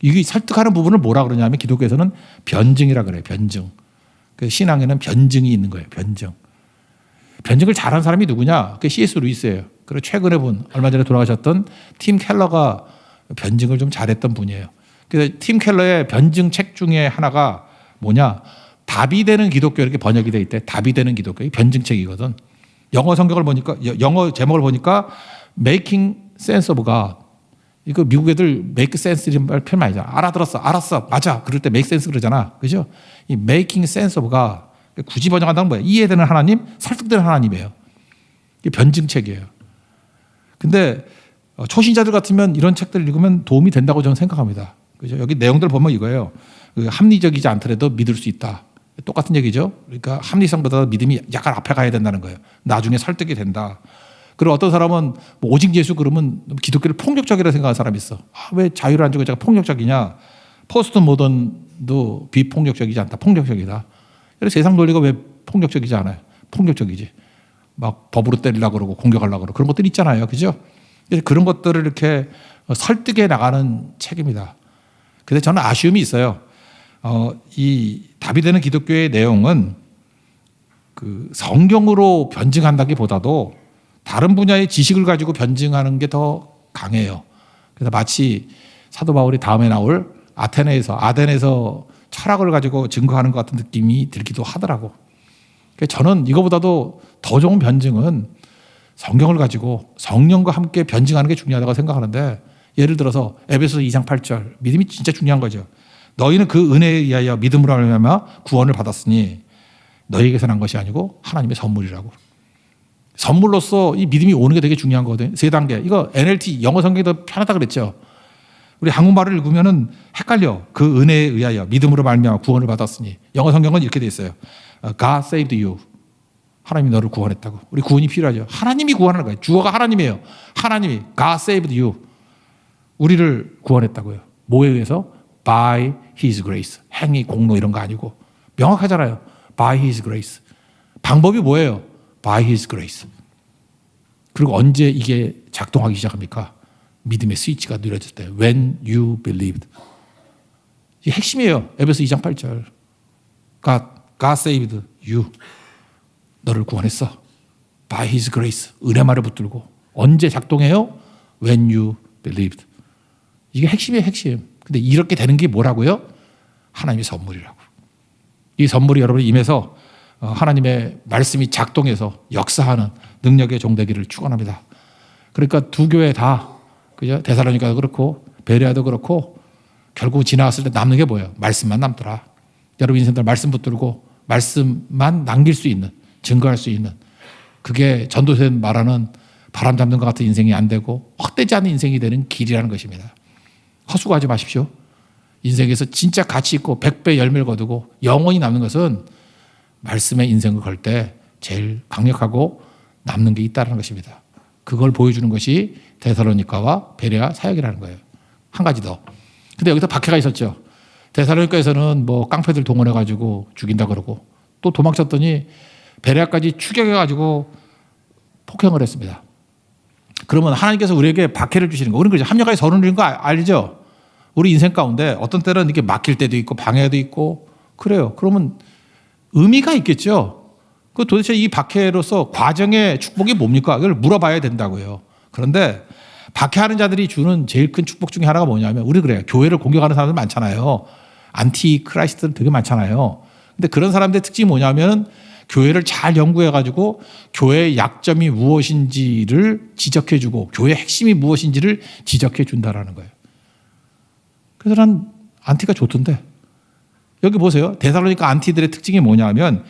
이게 설득하는 부분을 뭐라 그러냐면 기독교에서는 변증이라 그래요. 변증. 신앙에는 변증이 있는 거예요. 변증. 변증을 잘하는 사람이 누구냐? 그게 C.S. 루이스예요. 그리고 최근에 본 얼마 전에 돌아가셨던 팀 켈러가 변증을 좀 잘했던 분이에요. 그래서 팀 켈러의 변증 책 중에 하나가 뭐냐? 답이 되는 기독교 이렇게 번역이 돼 있대. 답이 되는 기독교. 변증 책이거든. 영어 성경을 보니까 영어 제목을 보니까 Making Sense of God. 이거 미국 애들 make sense 이런 말 표현 많이 하잖아. 알아들었어. 알았어. 맞아. 그럴 때 make sense 그러잖아. 그죠? 이 making sense of God. 굳이 번역한다는 뭐예요? 이해되는 하나님, 설득되는 하나님이에요. 이게 변증책이에요. 근데 초신자들 같으면 이런 책들을 읽으면 도움이 된다고 저는 생각합니다. 그죠? 여기 내용들 보면 이거예요. 합리적이지 않더라도 믿을 수 있다. 똑같은 얘기죠. 그러니까 합리성보다 믿음이 약간 앞에 가야 된다는 거예요. 나중에 설득이 된다. 그리고 어떤 사람은 뭐 오직 예수 그러면 기독교를 폭력적이라고 생각하는 사람이 있어. 왜 자유를 안 주고 제가 폭력적이냐. 포스트 모던도 비폭력적이지 않다. 폭력적이다. 그래서 세상 논리가 왜 폭력적이지 않아요? 폭력적이지. 막 법으로 때리려고 그러고 공격하려고 그러고 그런 것들이 있잖아요. 그죠? 그래서 그런 것들을 이렇게 설득해 나가는 책입니다. 근데 저는 아쉬움이 있어요. 이 답이 되는 기독교의 내용은 그 성경으로 변증한다기보다도 다른 분야의 지식을 가지고 변증하는 게 더 강해요. 그래서 마치 사도 바울이 다음에 나올 아덴에서 철학을 가지고 증거하는 것 같은 느낌이 들기도 하더라고. 그래서 저는 이거보다도 더 좋은 변증은 성경을 가지고 성령과 함께 변증하는 게 중요하다고 생각하는데 예를 들어서 에베소서 2장 8절 믿음이 진짜 중요한 거죠. 너희는 그 은혜에 의하여 믿음으로 말미암아 구원을 받았으니 너희에게서 난 것이 아니고 하나님의 선물이라고. 선물로서 이 믿음이 오는 게 되게 중요한 거거든요. 세 단계. 이거 NLT 영어 성경이 더 편하다 그랬죠. 우리 한국말을 읽으면은 헷갈려. 그 은혜에 의하여 믿음으로 말미암아 구원을 받았으니. 영어 성경은 이렇게 돼 있어요. God saved you. 하나님이 너를 구원했다고. 우리 구원이 필요하죠. 하나님이 구원하는 거예요. 주어가 하나님이에요. 하나님이 God saved you. 우리를 구원했다고요. 뭐에 의해서? By His grace. 행위, 공로 이런 거 아니고 명확하잖아요. By His grace. 방법이 뭐예요? By His grace. 그리고 언제 이게 작동하기 시작합니까? 믿음의 스위치가 누려질 때. When you believed. 이게 핵심이에요. 에베소 2장 8절. God saved you. 너를 구원했어. By His grace. 은혜만을 붙들고. 언제 작동해요? When you believed. 이게 핵심이에요. 핵심. 근데 이렇게 되는 게 뭐라고요? 하나님의 선물이라고. 이 선물이 여러분이 임해서 하나님의 말씀이 작동해서 역사하는 능력의 종되기를 축원합니다. 그러니까 두 교회 다 그죠? 데살로니가도 그렇고 베레아도 그렇고 결국 지나갔을 때 남는 게 뭐예요? 말씀만 남더라. 여러분 인생들 말씀 붙들고 말씀만 남길 수 있는 증거할 수 있는 그게 전도서에 말하는 바람 잡는 것 같은 인생이 안 되고 헛되지 않은 인생이 되는 길이라는 것입니다. 헛수고하지 마십시오. 인생에서 진짜 가치 있고 100배 열매를 거두고 영원히 남는 것은 말씀의 인생을 걸 때 제일 강력하고 남는 게 있다는 것입니다. 그걸 보여주는 것이 데살로니가와 베레아 사역이라는 거예요. 한 가지 더. 근데 여기서 박해가 있었죠. 데살로니가에서는 뭐 깡패들 동원해가지고 죽인다 그러고 또 도망쳤더니 베레아까지 추격해가지고 폭행을 했습니다. 그러면 하나님께서 우리에게 박해를 주시는 거, 우리는 그죠? 합력하여 서는 일인 거 알죠? 우리 인생 가운데 어떤 때는 이렇게 막힐 때도 있고 방해도 있고 그래요. 그러면 의미가 있겠죠. 그 도대체 이 박해로서 과정의 축복이 뭡니까? 이걸 물어봐야 된다고요. 그런데 박해하는 자들이 주는 제일 큰 축복 중에 하나가 뭐냐면 우리 그래요. 교회를 공격하는 사람들 많잖아요. 안티 크라이스트들 되게 많잖아요. 근데 그런 사람들의 특징이 뭐냐면 교회를 잘 연구해가지고 교회의 약점이 무엇인지를 지적해주고 교회의 핵심이 무엇인지를 지적해준다라는 거예요. 그래서 난 안티가 좋던데. 여기 보세요. 데살로니가 안티들의 특징이 뭐냐면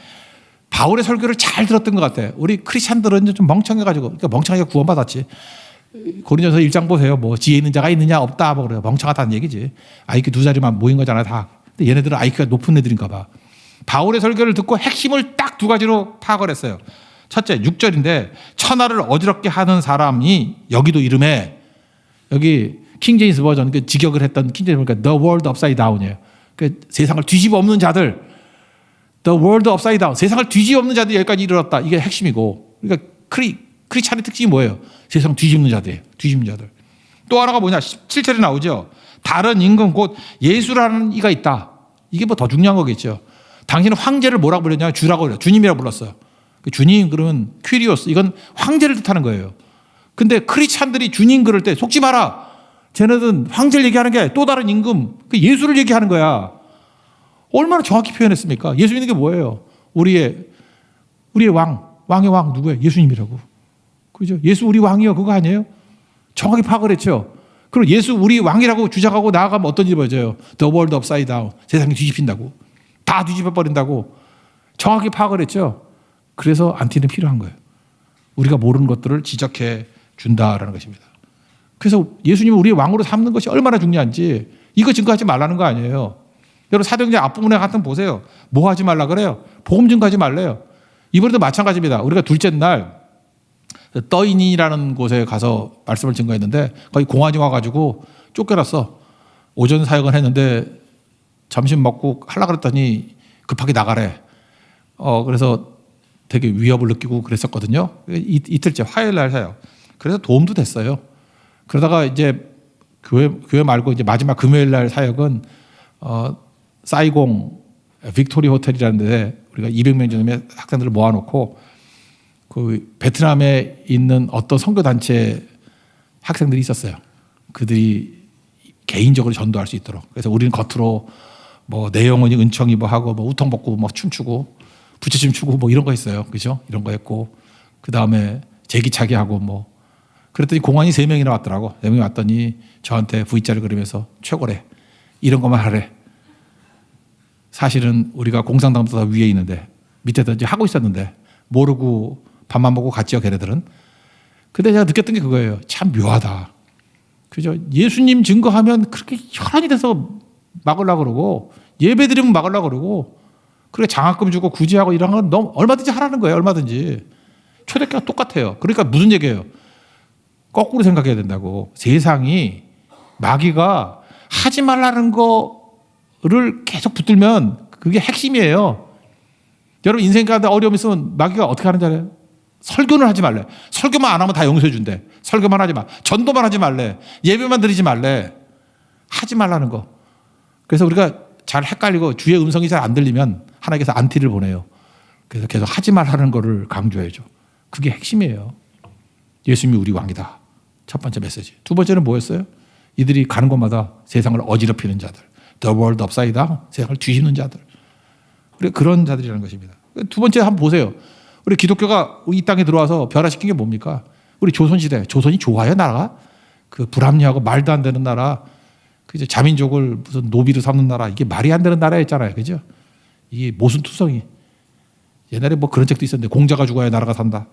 바울의 설교를 잘 들었던 것 같아요. 우리 크리스찬들은 좀 멍청해가지고, 그러니까 멍청하게 구원받았지. 고린도서 1장 보세요. 뭐 지혜 있는 자가 있느냐 없다 뭐 그래요. 멍청하다는 얘기지. IQ 2자리만 모인 거잖아요 다. 근데 얘네들은 IQ가 높은 애들인가 봐. 바울의 설교를 듣고 핵심을 딱 두 가지로 파악을 했어요. 첫째 6절인데 천하를 어지럽게 하는 사람이 여기도 이름에 여기 킹제임스 버전 그 직역을 했던 킹제임스 그러니까 The World Upside Down이에요. 그 세상을 뒤집어 엎는 자들, The World Upside Down, 세상을 뒤집어 엎는 자들이 여기까지 이르렀다. 이게 핵심이고, 그러니까 크리스찬의 특징이 뭐예요? 세상 뒤집는 자들이에요. 뒤집는 자들. 또 하나가 뭐냐? 17절에 나오죠. 다른 임금 곧 예수라는 이가 있다. 이게 뭐 더 중요한 거겠죠. 당신은 황제를 뭐라고 불렀냐? 주라고 그래요. 주님이라고 불렀어요. 주님 그러면 퀴리오스, 이건 황제를 뜻하는 거예요. 근데 크리스찬들이 주님 그럴 때 속지 마라. 쟤네들은 황제를 얘기하는 게 아니라 또 다른 임금, 그 예수를 얘기하는 거야. 얼마나 정확히 표현했습니까? 예수 믿는 게 뭐예요? 우리의 왕의 왕 누구예요? 예수님이라고. 그죠? 예수 우리 왕이요. 그거 아니에요? 정확히 파악을 했죠. 그리고 예수 우리 왕이라고 주장하고 나아가면 어떤 일이 벌어져요? The world upside down. 세상이 뒤집힌다고. 다 뒤집어 버린다고. 정확히 파악을 했죠. 그래서 안티는 필요한 거예요. 우리가 모르는 것들을 지적해 준다라는 것입니다. 그래서 예수님을 우리의 왕으로 삼는 것이 얼마나 중요한지 이거 증거하지 말라는 거 아니에요. 여러분 사도행전 앞부분에 같은 보세요. 뭐 하지 말라 그래요? 복음 증거하지 말래요. 이번에도 마찬가지입니다. 우리가 둘째 날 떠인이라는 곳에 가서 말씀을 증거했는데 거기 공안이 와가지고 쫓겨났어. 오전 사역을 했는데 점심 먹고 하려고 그랬더니 급하게 나가래. 그래서 되게 위협을 느끼고 그랬었거든요. 이틀째 화요일 날 사역. 그래서 도움도 됐어요. 그러다가 이제 교회 말고 이제 마지막 금요일 날 사역은 사이공 빅토리 호텔이라는 데에 우리가 200명 정도의 학생들을 모아놓고 그 베트남에 있는 어떤 선교단체 학생들이 있었어요. 그들이 개인적으로 전도할 수 있도록. 그래서 우리는 겉으로 뭐 내 영혼이 은총이 뭐 하고 뭐 우통 벗고 뭐 춤추고 부채춤 추고 뭐 이런 거 있어요. 그죠? 이런 거 했고 그 다음에 제기차기 하고 뭐 그랬더니 공안이 3명이나 왔더라고. 4명이 왔더니 저한테 V자를 그리면서 최고래. 이런 것만 하래. 사실은 우리가 공산당보다 위에 있는데 밑에서 이제 하고 있었는데 모르고 밥만 먹고 갔죠, 걔네들은. 근데 제가 느꼈던 게 그거예요. 참 묘하다. 그죠? 예수님 증거하면 그렇게 혈안이 돼서 막으려고 그러고 예배 드리면 막으려고 그러고 그렇게 장학금 주고 구제하고 이런 건 너무 얼마든지 하라는 거예요. 얼마든지. 초대교회가 똑같아요. 그러니까 무슨 얘기예요? 거꾸로 생각해야 된다고. 세상이 마귀가 하지 말라는 거를 계속 붙들면 그게 핵심이에요. 여러분 인생 가운데 어려움이 있으면 마귀가 어떻게 하는지 알아요? 설교는 하지 말래. 설교만 안 하면 다 용서해 준대. 설교만 하지 마. 전도만 하지 말래. 예배만 드리지 말래. 하지 말라는 거. 그래서 우리가 잘 헷갈리고 주의 음성이 잘 안 들리면 하나님께서 안티를 보내요. 그래서 계속 하지 말라는 거를 강조해줘. 그게 핵심이에요. 예수님이 우리 왕이다. 첫 번째 메시지. 두 번째는 뭐였어요? 이들이 가는 곳마다 세상을 어지럽히는 자들. The world upside down. 세상을 뒤집는 자들. 그런 자들이라는 것입니다. 두 번째 한번 보세요. 우리 기독교가 이 땅에 들어와서 변화시킨 게 뭡니까? 우리 조선시대. 조선이 좋아요, 나라가? 그 불합리하고 말도 안 되는 나라. 그죠? 자민족을 무슨 노비로 삼는 나라. 이게 말이 안 되는 나라였잖아요. 그죠? 이게 모순투성이. 옛날에 뭐 그런 책도 있었는데 공자가 죽어야 나라가 산다.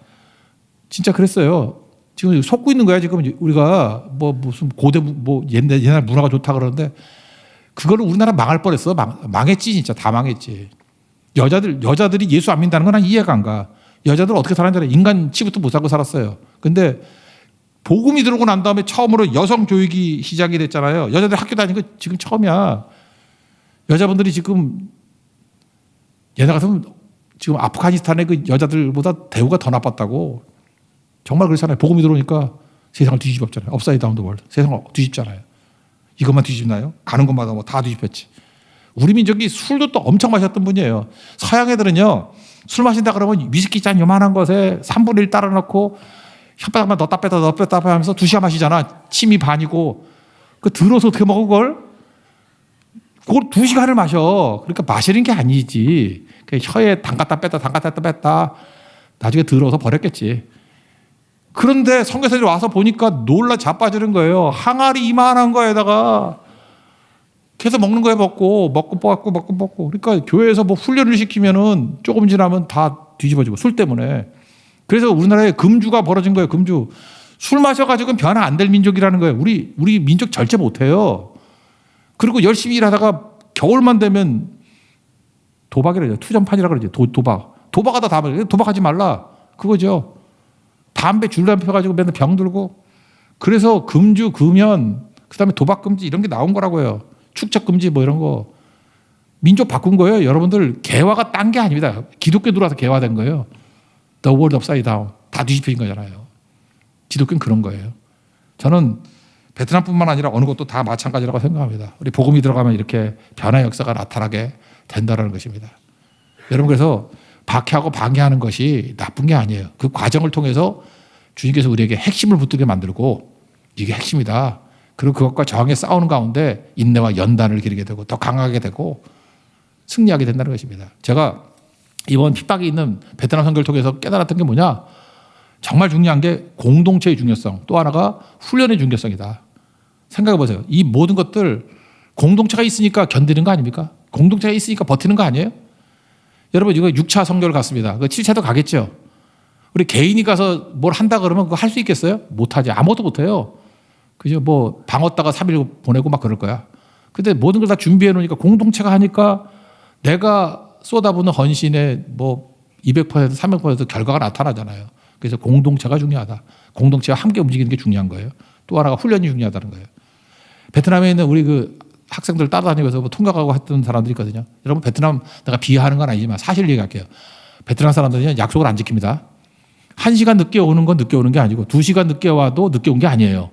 진짜 그랬어요. 지금 속고 있는 거야. 지금 우리가 뭐 무슨 고대 뭐 옛날 문화가 좋다 그러는데 그거를 우리나라 망할 뻔했어. 망했지 진짜 다 망했지. 여자들이 예수 안 믿는다는 건 난 이해가 안 가. 여자들 어떻게 살았는지 인간 치부터 못 살고 살았어요. 근데 복음이 들어오고 난 다음에 처음으로 여성 교육이 시작이 됐잖아요. 여자들 학교 다니는 거 지금 처음이야. 여자분들이 지금 옛날 같으면 지금 아프가니스탄의 그 여자들보다 대우가 더 나빴다고. 정말 그렇잖아요. 복음이 들어오니까 세상을 뒤집었잖아요. 업사이드 다운 더 월드. 세상을 뒤집잖아요. 이것만 뒤집나요? 가는 곳마다 뭐 다 뒤집혔지. 우리 민족이 술도 또 엄청 마셨던 분이에요. 서양 애들은요. 술 마신다 그러면 위스키 잔 요만한 것에 3분의 1 따라 넣고 혓바닥만 넣었다 뺐다 하면서 2시간 마시잖아. 침이 반이고. 그 들어서 어떻게 먹어 그걸? 그걸 2시간을 마셔. 그러니까 마시는 게 아니지. 혀에 담갔다 뺐다 나중에 들어서 버렸겠지. 그런데 선교사들이 와서 보니까 놀라 자빠지는 거예요. 항아리 이만한 거에다가 계속 먹는 거에 먹고. 그러니까 교회에서 뭐 훈련을 시키면은 조금 지나면 다 뒤집어지고 술 때문에. 그래서 우리나라에 금주가 벌어진 거예요. 금주. 술 마셔가지고는 변화 안 될 민족이라는 거예요. 우리 민족 절제 못해요. 그리고 열심히 일하다가 겨울만 되면 도박이라 그러죠. 투전판이라 그러죠. 도박하다 도박하지 말라. 그거죠. 담배 줄담배 펴가지고 맨날 병 들고. 그래서 금주, 금연, 그다음에 도박 금지 이런 게 나온 거라고요. 축적 금지 뭐 이런 거. 민족 바꾼 거예요. 여러분들 개화가 딴 게 아닙니다. 기독교 들어와서 개화된 거예요. The world upside down. 다 뒤집힌 거잖아요. 기독교는 그런 거예요. 저는 베트남뿐만 아니라 어느 곳도 다 마찬가지라고 생각합니다. 우리 복음이 들어가면 이렇게 변화 역사가 나타나게 된다는 것입니다. 여러분 그래서 박해하고 방해하는 것이 나쁜 게 아니에요. 그 과정을 통해서 주님께서 우리에게 핵심을 붙들게 만들고 이게 핵심이다. 그리고 그것과 저항에 싸우는 가운데 인내와 연단을 기르게 되고 더 강하게 되고 승리하게 된다는 것입니다. 제가 이번 핍박이 있는 베트남 선교를 통해서 깨달았던 게 뭐냐? 정말 중요한 게 공동체의 중요성, 또 하나가 훈련의 중요성이다. 생각해 보세요. 이 모든 것들 공동체가 있으니까 견디는 거 아닙니까? 공동체가 있으니까 버티는 거 아니에요? 여러분 이거 6차 선교를 갔습니다. 그 7차도 가겠죠. 우리 개인이 가서 뭘 한다 그러면 그거 할 수 있겠어요? 못하지. 아무것도 못해요. 그죠? 뭐 방었다가 3일 보내고 막 그럴 거야. 근데 모든 걸 다 준비해 놓으니까 공동체가 하니까 내가 쏟아부는 헌신의 뭐 200%, 300% 결과가 나타나잖아요. 그래서 공동체가 중요하다. 공동체와 함께 움직이는 게 중요한 거예요. 또 하나가 훈련이 중요하다는 거예요. 베트남에 있는 우리 그 학생들 따라다니면서 뭐 통역하고 했던 사람들이 있거든요. 여러분 베트남 내가 비하하는 건 아니지만 사실 얘기할게요. 베트남 사람들은 약속을 안 지킵니다. 1시간 늦게 오는 건 늦게 오는 게 아니고 2시간 늦게 와도 늦게 온 게 아니에요.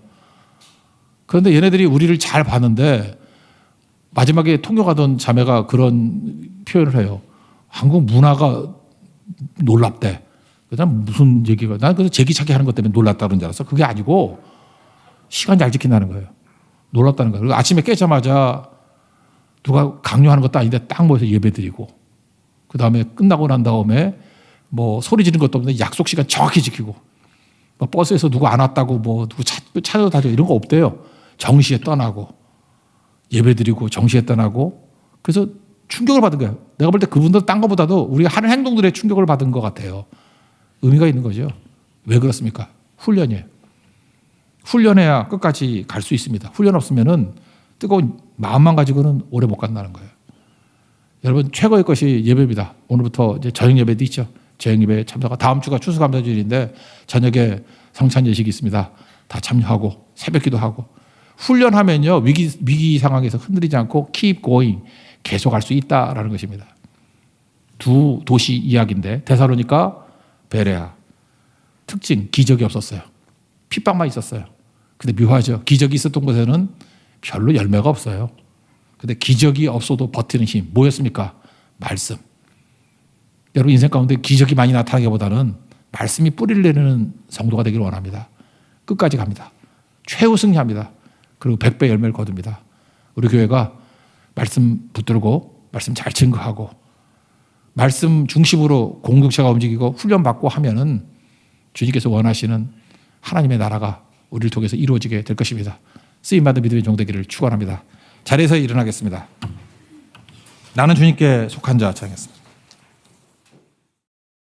그런데 얘네들이 우리를 잘 봤는데 마지막에 통역하던 자매가 그런 표현을 해요. 한국 문화가 놀랍대. 그다음 무슨 얘기가 난 그래서 제기차기 하는 것 때문에 놀랐다는 줄 알았어. 그게 아니고 시간 잘 지킨다는 거예요. 놀랍다는 거예요. 그리고 아침에 깨자마자 누가 강요하는 것도 아닌데 딱 모여서 예배드리고 그다음에 끝나고 난 다음에 뭐 소리 지르는 것도 없는데 약속 시간 정확히 지키고 뭐 버스에서 누구 안 왔다고 뭐 누구 찾아도 다죠 이런 거 없대요. 정시에 떠나고 예배드리고 정시에 떠나고 그래서 충격을 받은 거예요. 내가 볼 때 그분들 딴 것보다도 우리가 하는 행동들에 충격을 받은 것 같아요. 의미가 있는 거죠. 왜 그렇습니까? 훈련이에요. 훈련해야 끝까지 갈 수 있습니다. 훈련 없으면은 뜨거운 마음만 가지고는 오래 못 간다는 거예요. 여러분 최고의 것이 예배입니다. 오늘부터 이제 저녁 예배도 있죠. 저녁 예배 참석하. 다음 주가 추수감사주일인데 저녁에 성찬 예식이 있습니다. 다 참여하고 새벽기도 하고 훈련하면요 위기 상황에서 흔들리지 않고 keep going 계속 할 수 있다라는 것입니다. 두 도시 이야기인데 데살로니가 베레아 특징 기적이 없었어요. 핍박만 있었어요. 근데 묘하죠. 기적이 있었던 곳에는 별로 열매가 없어요. 근데 기적이 없어도 버티는 힘 뭐였습니까? 말씀. 여러분 인생 가운데 기적이 많이 나타나기보다는 말씀이 뿌리를 내리는 성도가 되기를 원합니다. 끝까지 갑니다. 최후 승리합니다. 그리고 100배 열매를 거둡니다. 우리 교회가 말씀 붙들고 말씀 잘 증거하고 말씀 중심으로 공동체가 움직이고 훈련받고 하면은 주님께서 원하시는 하나님의 나라가 우리를 통해서 이루어지게 될 것입니다. 쓰임받은 믿음의 종되기를 축원합니다. 자리에서 일어나겠습니다. 나는 주님께 속한 자 찬양했습니다.